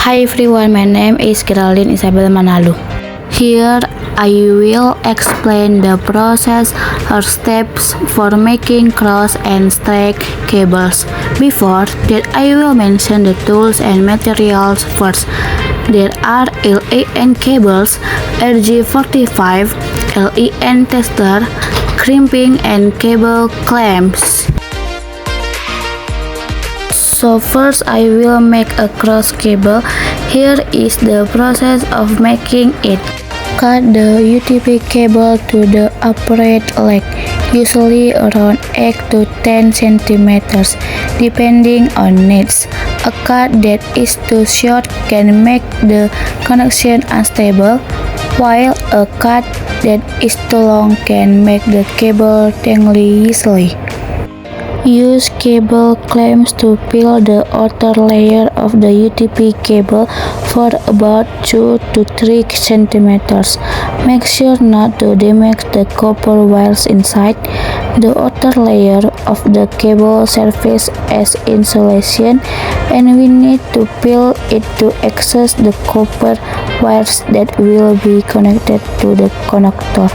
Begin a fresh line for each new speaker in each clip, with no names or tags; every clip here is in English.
Hi everyone, my name is Geraldine Isabel Manalu. Here I will explain the process or steps for making cross and straight cables. Before that, I will mention the tools and materials first. There are LEN cables, RG45, LEN tester, crimping and cable clamps. So first I will make a cross cable. Here is the process of making it. Cut the UTP cable to the upright leg, usually around 8 to 10 centimeters, depending on needs. A cut that is too short can make the connection unstable, while a cut that is too long can make the cable tangle easily. Use cable clamps to peel the outer layer of the UTP cable for about 2 to 3 centimeters. Make sure not to damage the copper wires inside. The outer layer of the cable serves as insulation, and we need to peel it to access the copper wires that will be connected to the connector.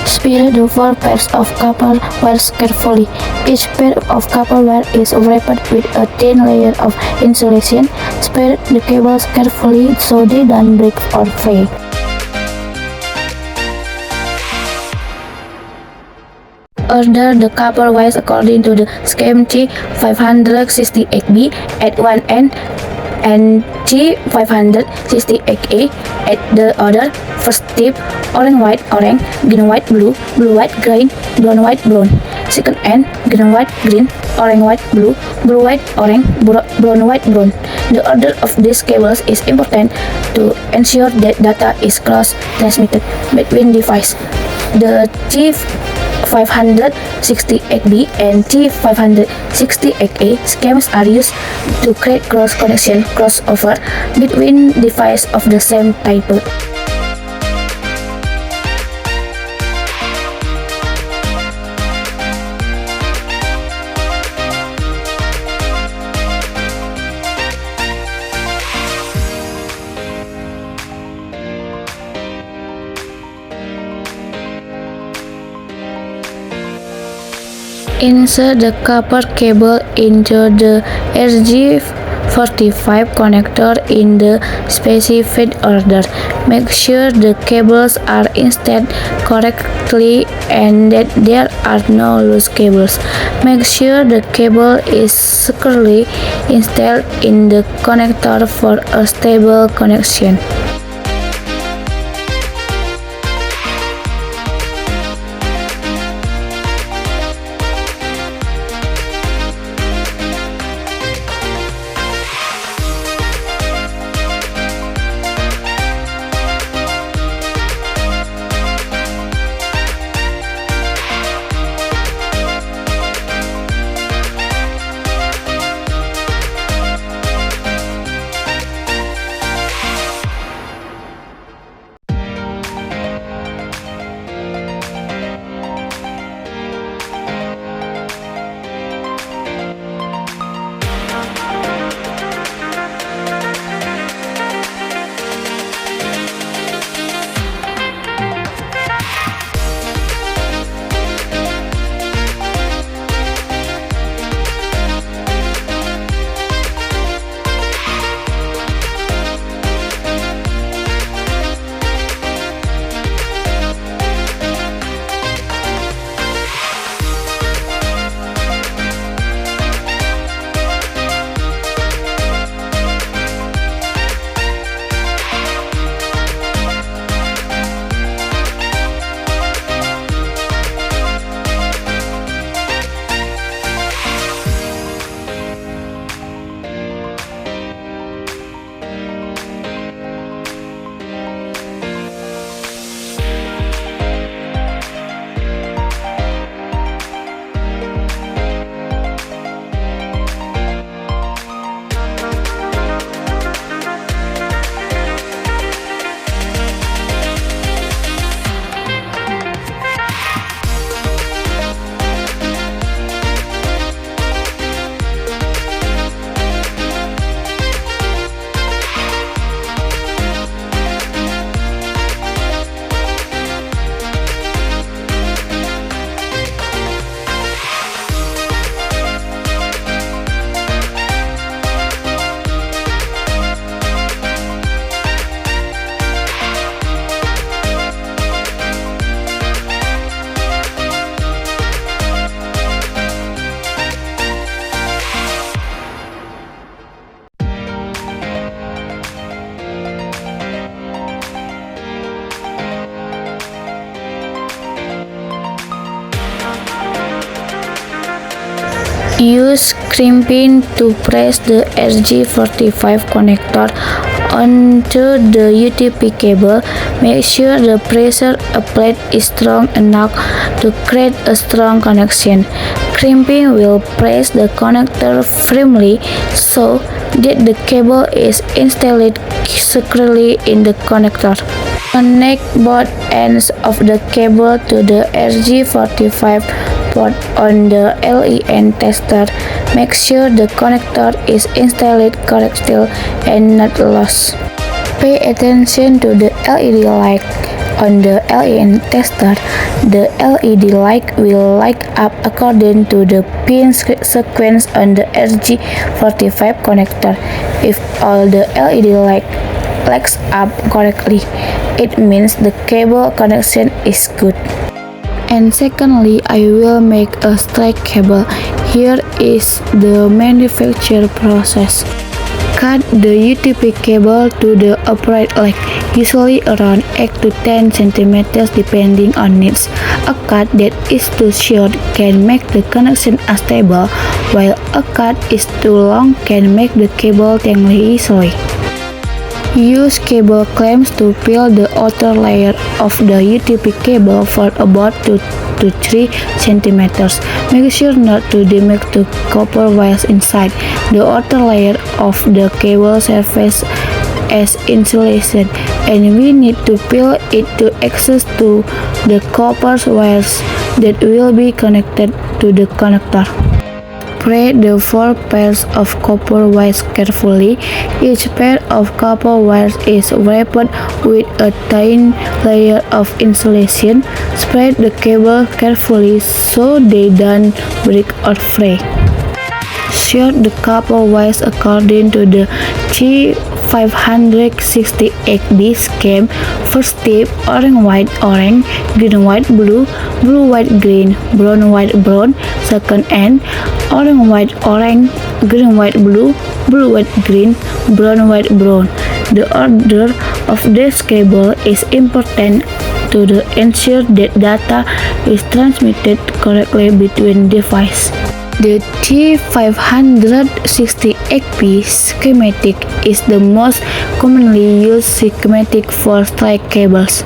Spare the 4 pairs of copper wires carefully. Each pair of copper wire is wrapped with a thin layer of insulation. Spare the cables carefully so they don't break or fray. Order the copper wires according to the scheme T568B at one end and T568A at the other. First tip: orange white orange, green white blue, blue white green, brown white brown. Second end: green white green, orange white blue, blue white orange, brown white brown. The order of these cables is important to ensure that data is cross transmitted between devices. The T568B and T568A schemes are used to create cross connection crossover between devices of the same type. Insert the copper cable into the RG45 connector in the specified order. Make sure the cables are installed correctly and that there are no loose cables. Make sure the cable is securely installed in the connector for a stable connection. Use crimping to press the RJ45 connector onto the UTP cable. Make sure the pressure applied is strong enough to create a strong connection. Crimping will press the connector firmly so that the cable is installed securely in the connector. Connect both ends of the cable to the RJ45 port on the LEN tester. Make sure the connector is installed correctly and not loose. Pay attention to the LED light on the LEN tester. The LED light will light up according to the pin sequence on the RJ45 connector. If all the LED lights up correctly, it means the cable connection is good. And secondly, I will make a straight cable. Here is the manufacture process. Cut the UTP cable to the upright leg, usually around 8 to 10 cm depending on needs. A cut that is too short can make the connection unstable, while a cut is too long can make the cable tangle easily. Use cable clamps to peel the outer layer of the UTP cable for about 2 to 3 cm. Make sure not to damage the copper wires inside. The outer layer of the cable serves as insulation, and we need to peel it to access to the copper wires that will be connected to the connector. Spread the 4 pairs of copper wires carefully. Each pair of copper wires is wrapped with a thin layer of insulation. Spread the cable carefully so they don't break or fray. Sort the copper wires according to the T568B scheme. First step: orange white orange, green white blue, blue white green, brown white brown. Second end: orange white orange, green white blue, blue white green, brown white brown. The order of this cable is important to ensure that data is transmitted correctly between devices. The T568B schematic is the most commonly used schematic for straight cables.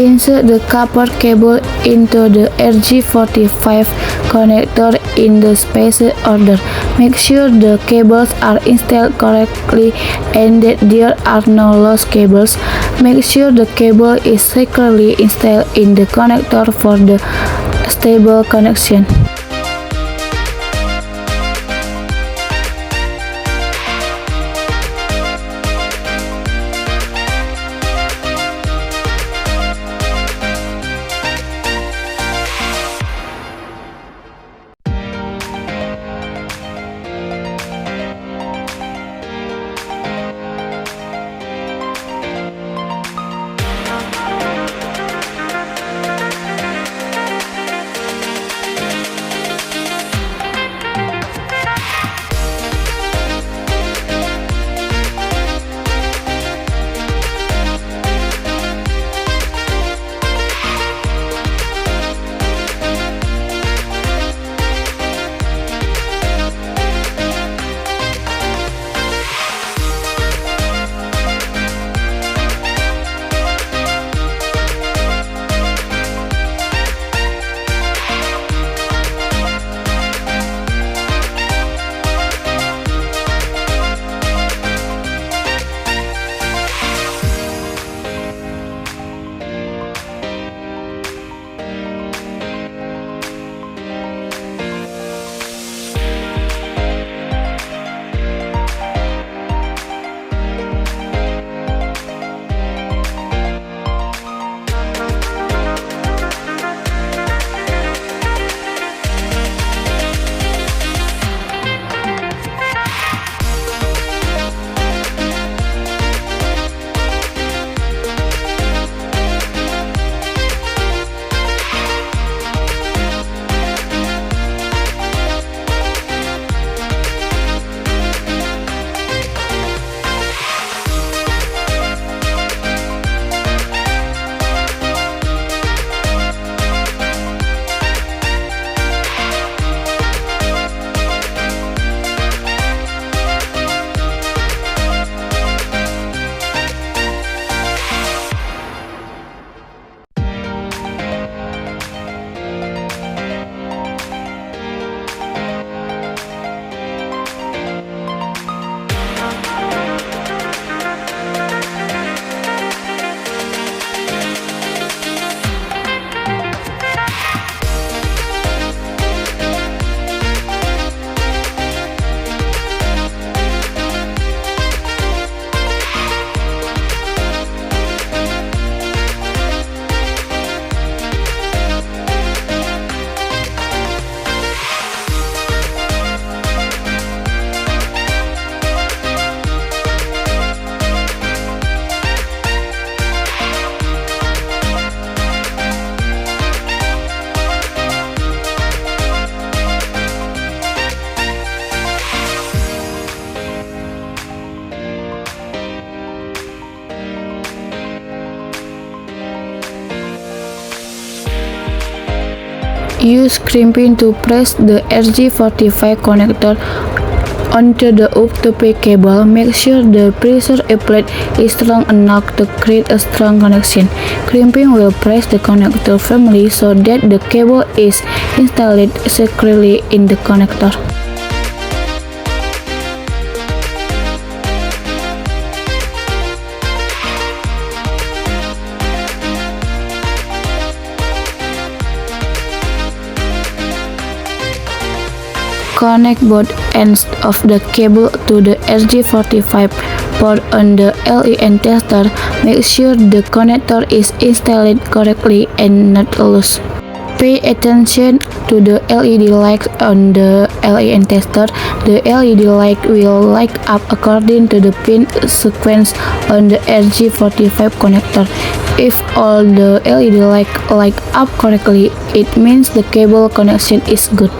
Insert the copper cable into the RJ45 connector in the spaced order. Make sure the cables are installed correctly and that there are no loose cables. Make sure the cable is securely installed in the connector for the stable connection. Use crimping to press the RJ45 connector onto the up-to-P cable. Make sure the pressure applet is strong enough to create a strong connection. Crimping will press the connector firmly so that the cable is installed securely in the connector. Connect both ends of the cable to the RJ45 port on the LEN tester. Make sure the connector is installed correctly and not loose. Pay attention to the LED lights on the LEN tester. The LED light will light up according to the pin sequence on the RJ45 connector. If all the LED lights light up correctly, it means the cable connection is good.